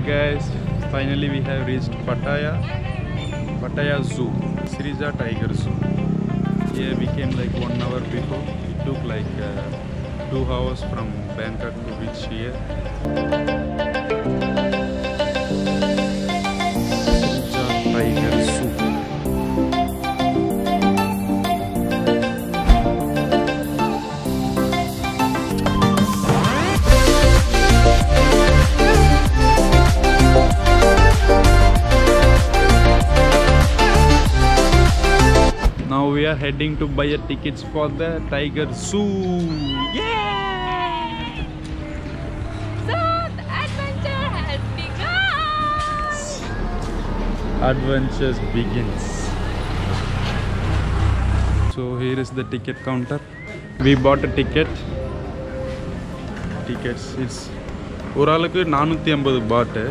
guys, finally we have reached Pattaya Zoo, Sriracha Tiger Zoo. Here we came like 1 hour before. It took like 2 hours from Bangkok to reach here. Sriracha Tiger Zoo. Now we are heading to buy tickets for the Tiger Zoo. Yeah! So the adventure has begun. Adventures begins. So here is the ticket counter. We bought a ticket. Tickets is ஒரு ஆளுக்கு 450 பாட்.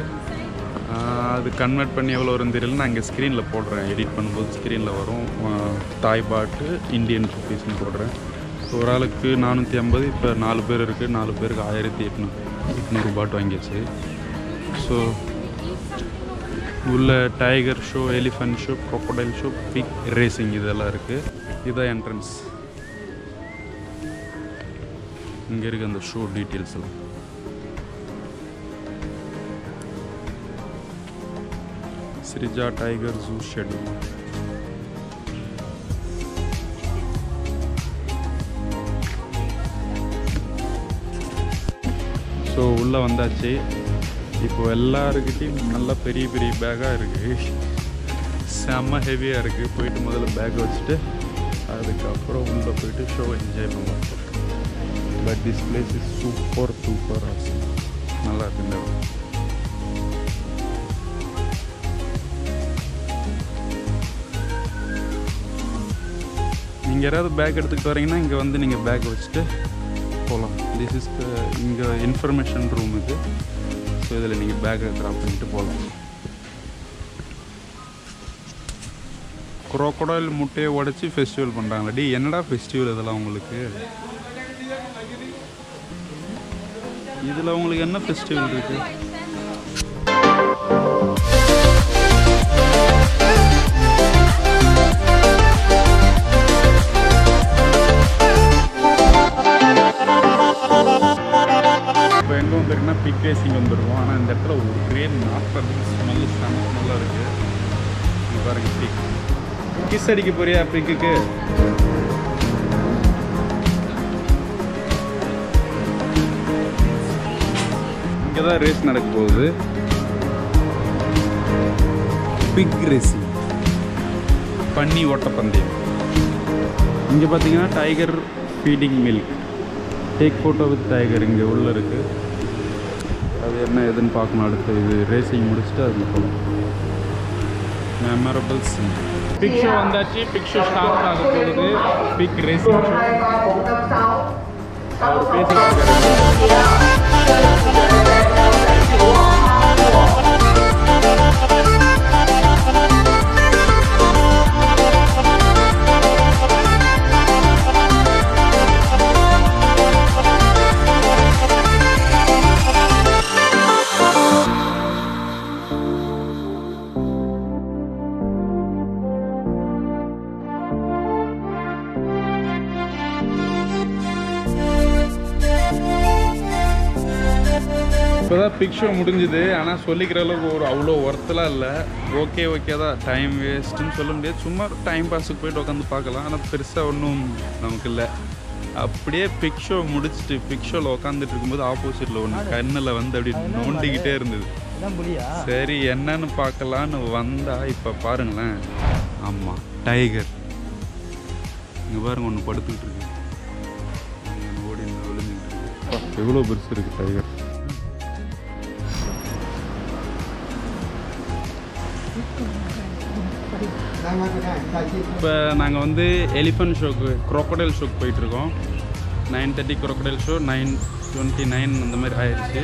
அது convert பண்ணி எவ்வளோ வரும் தெரியல. நான் இங்கே ஸ்க்ரீனில் போடுறேன், எடிட் பண்ணும்போது ஸ்க்ரீனில் வரும். தாய் பாட்டு இந்தியன் ருபீஸ்னு போடுறேன். ஒரு ஆளுக்கு 450. இப்போ 4 பேர் இருக்குது, 4 பேருக்கு 1800 பாட் வாங்கியாச்சு. ஸோ உள்ள tiger show, elephant show, crocodile show, pig racing இதெல்லாம் இருக்குது. இதுதான் என்ட்ரன்ஸ். இங்கே இருக்குது அந்த ஷோ டீட்டெயில்ஸ் எல்லாம். Sriracha Tiger Zoo schedule. So உள்ளே வந்தாச்சு. இப்போ எல்லாருக்கிட்டையும் நல்லா பெரிய பெரிய பேக்காக இருக்குது, செம்ம ஹெவியாக இருக்குது. போயிட்டு முதல்ல பேக் வச்சுட்டு அதுக்கப்புறம் உள்ளே போயிட்டு ஷோ என்ஜாய் பண்ணுவோம். But this place is super awesome. நல்லா இருக்கு இந்த இடம். நீங்கள் யாராவது பேக் எடுத்துக்கிட்டு வரீங்கன்னா இங்கே வந்து நீங்கள் பேக் வச்சுட்டு போகலாம். திஸ் இஸ் இங்கே இன்ஃபர்மேஷன் ரூம் இது. ஸோ இதில் நீங்கள் பேக்கை ட்ராப் பண்ணிட்டு போகலாம். குரோக்கோடைல் முட்டையை உடச்சி ஃபெஸ்டிவல் பண்ணுறாங்களா? டி என்னடா ஃபெஸ்டிவல் இதெல்லாம் உங்களுக்கு? இதில் உங்களுக்கு என்ன ஃபெஸ்டிவல் இருக்குது? இப்போ எங்கே வந்துருக்குன்னா பிக் ரேசிங் வந்துருக்கோம். ஆனால் இந்த இடத்துல ஒரே நாற்பது ஸ்மெல்லு செம்ம ஸ்மெல்லாக இருக்குது. இங்கே பாருங்கள், பிக் கிஸ் அடிக்க போறியா பிக்குக்கு? இங்கே தான் ரேஸ் நடக்க போகுது. பிக் ரேசிங், பன்னி ஓட்டப்பந்தயம். இங்கே பார்த்தீங்கன்னா tiger feeding milk, take photo with tiger இங்கே உள்ளே இருக்குது. அது என்ன எதுன்னு பார்க்கணும். அடுத்து இது ரேசிங் முடிச்சுட்டு அதில் போகலாம். Memorable scene. பிக் ஷோ வந்தாச்சு. பிக் ஷோ ஸ்டார்ட் ஆக போகுது. Big racing show. அவர் பேசிட்டு இப்போ தான் பிக் ஷோ முடிஞ்சுது. ஆனால் சொல்லிக்கிற அளவுக்கு அவ்வளோ ஒர்த்தெலாம் இல்லை. ஓகே தான், டைம் வேஸ்ட்டுன்னு சொல்ல முடியாது. சும்மா டைம் பாஸுக்கு போய்ட்டு உட்காந்து பார்க்கலாம். ஆனால் பெருசாக ஒன்றும் நமக்கு இல்லை. அப்படியே பிக் ஷோ முடிச்சுட்டு பிக் ஷோவில் உட்காந்துட்டு இருக்கும்போது ஆப்போசிட்டில் ஒன்று கண்ணில் வந்து அப்படி நோண்டிக்கிட்டே இருந்தது. சரி என்னன்னு பார்க்கலான்னு வந்தால் இப்போ பாருங்களேன். ஆமாம், டைகர். இங்கே பாருங்க, ஒன்று படுத்துக்கிட்டு இருக்கு. ஓடி விழுந்துக்கிட்டு இருக்கு. எவ்வளோ பெருசு இருக்குது டைகர். இப்போ நாங்கள் வந்து எலிஃபண்ட் ஷோக்கு, க்ரோக்கோடைல் ஷோக்கு போயிட்டுருக்கோம். 9:30 க்ரோக்கோடைல் ஷோ, 9:29 அந்த மாதிரி ஆயிடுச்சு.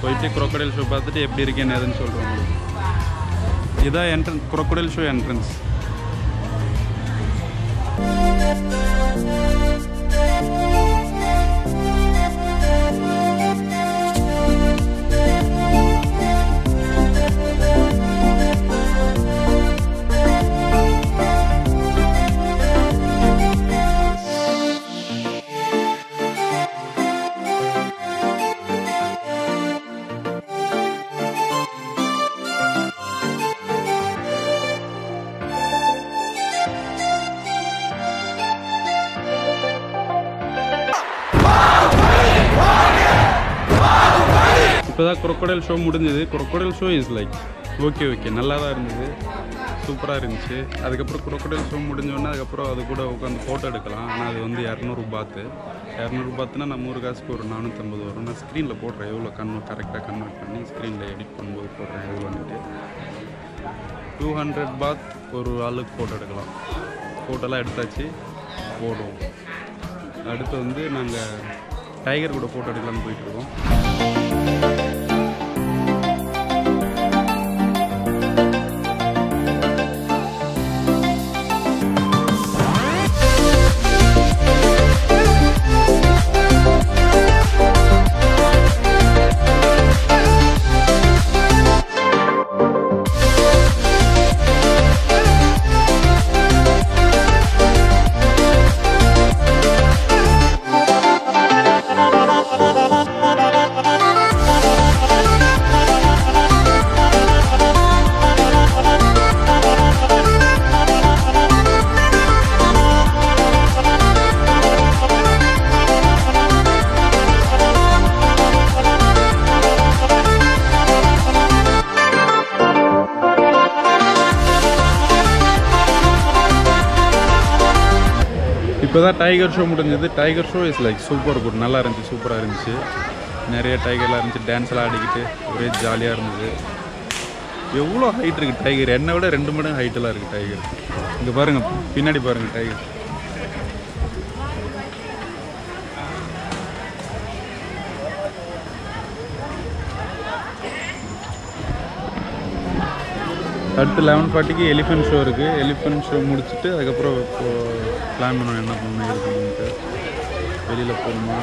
போயிட்டு க்ரோக்கோடைல் ஷோ பார்த்துட்டு எப்படி இருக்கேன்னு எதுன்னு சொல்கிறோம் உங்களுக்கு. இதுதான் என்ட்ரன்ஸ், க்ரோக்கோடைல் ஷோ என்ட்ரன்ஸ். இப்போ தான் crocodile ஷோ முடிஞ்சது. crocodile show is like okay நல்லா தான் இருந்தது, சூப்பராக இருந்துச்சு. அதுக்கப்புறம் crocodile ஷோ முடிஞ்சோடனே அதுக்கப்புறம் அது கூட உட்காந்து ஃபோட்டோ எடுக்கலாம். ஆனால் அது வந்து 200 பாத்து. 200 பாத்துனா நம்ம ஊர் காசுக்கு ஒரு 450 வரும். நான் ஸ்க்ரீனில் போடுறேன் எவ்வளோ கரெக்டாக கன்வெர்ட் பண்ணி ஸ்க்ரீனில் எடிட் பண்ணும்போது போடுறேன் எவ்வளோன்ட்டு. 200 பாத் ஒரு ஆளுக்கு ஃபோட்டோ எடுக்கலாம். ஃபோட்டோலாம் எடுத்தாச்சு, போடுவோம். அடுத்து வந்து நாங்கள் டைகர் கூட ஃபோட்டோ எடுக்கலாம்னு போயிட்டுருக்கோம். இப்போ தான் டைகர் ஷோ முடிஞ்சது. Tiger show is like super good, நல்லா இருந்துச்சு, சூப்பராக இருந்துச்சு. நிறைய டைகர்லாம் இருந்துச்சு, டான்ஸ்லாம் ஆடிக்கிட்டு ஒரே ஜாலியாக இருந்தது. எவ்வளோ ஹைட் இருக்குது டைகர், என்னை விட 2 மடங்கு ஹைட்டெல்லாம் இருக்குது டைகர். இங்கே பாருங்கள், பின்னாடி பாருங்கள் டைகர். அடுத்து 11:40க்கு எலிஃபென்ட் ஷோ இருக்குது. எலிஃபென்ட் ஷோ முடிச்சுட்டு அதுக்கப்புறம் பிளான் பண்ணணும் என்ன பண்ணணும் இருக்குன்ட்டு. வெளியில் போகணுமா,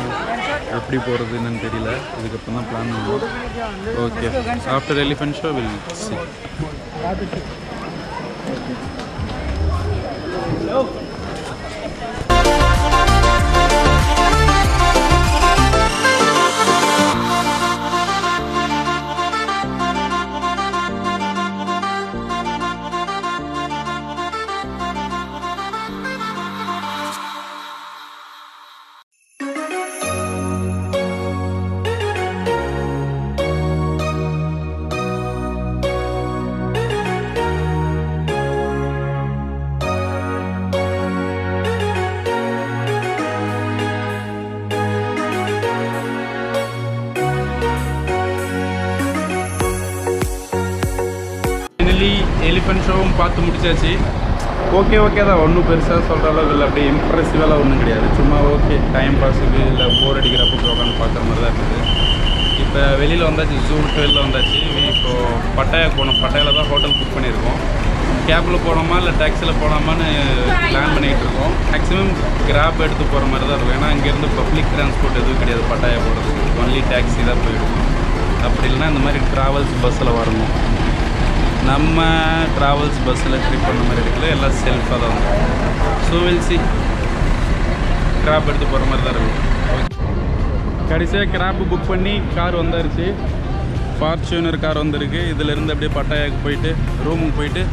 எப்படி போகிறது என்னன்னு தெரியல. இதுக்கப்புறம் தான் பிளான் பண்ணணும். Okay, after elephant show will see. Elephant ஷோவும் பார்த்து முடிச்சாச்சு. ஓகே தான், ஒன்றும் பெருசாக சொல்கிற அளவுக்கு இல்லை, அப்படியே இம்ப்ரெசிவெல்லாம் ஒன்றும் கிடையாது. சும்மா ஓகே டைம் பாஸுக்கு இல்லை போர் அடிக்கிறப்போ உட்காந்து பார்க்குற மாதிரி தான் இருக்குது. இப்போ வெளியில் வந்தாச்சு, ஜூ 12 வந்தாச்சு. இப்போது பட்டாயா போனோம். பட்டாயாவில் தான் ஹோட்டல் புக் பண்ணியிருக்கோம். கேப்பில் போனோமா இல்லை டாக்ஸியில் போகலாமான்னு பிளான் பண்ணிகிட்டு இருக்கோம். மேக்ஸிமம் கிராப் எடுத்து போகிற மாதிரி தான் இருக்கும். ஏன்னா இங்கேருந்து பப்ளிக் டிரான்ஸ்போர்ட் எதுவும் கிடையாது பட்டாயா போகிறதுக்கு, ஒன்லி டாக்ஸி தான் போயிடும். அப்படி இல்லைன்னா இந்த மாதிரி ட்ராவல்ஸ் பஸ்ஸில் வரணும். நம்ம ட்ராவல்ஸ் பஸ்ஸில் ட்ரிப் பண்ண மாதிரி இருக்குல்ல, எல்லாம் செல்ஃபாக தான் வந்து. ஸோ வில் சி, கிராப் எடுத்து போகிற மாதிரி தான் இருக்கும். கடைசியாக கிராப்பு புக் பண்ணி கார் வந்துருச்சு. ஃபார்ச்சுனர் கார் வந்திருக்கு. இதிலேருந்து அப்படியே பட்டாயாவுக்கு போயிட்டு ரூமுக்கு போயிட்டு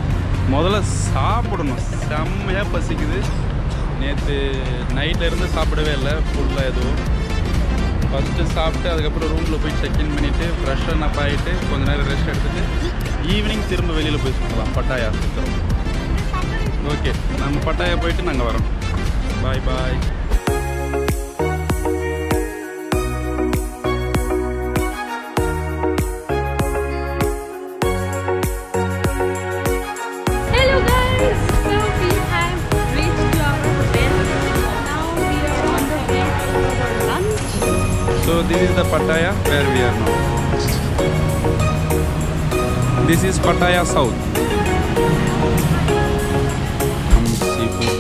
முதல்ல சாப்பிடணும். செம்மையாக பசிக்குது. நேற்று நைட்லேருந்து சாப்பிடவே இல்லை ஃபுல்லாக எதுவும். ஃபஸ்ட்டு சாப்பிட்டு அதுக்கப்புறம் ரூமில் போய் செக்இன் பண்ணிவிட்டு ஃப்ரெஷ்ஷன் அப் ஆகிட்டு கொஞ்ச நேரம் ரெஸ்ட் எடுத்துகிட்டு ஈவினிங் திரும்ப வெளியில் போய் சுற்றலாம். பட்டாயா சுற்றுறோம். ஓகே, நம்ம பட்டாயா போயிட்டு நாங்கள் வரோம். பாய் பாய். So this is the Pattaya where we are now. This is Pattaya South. Seafood.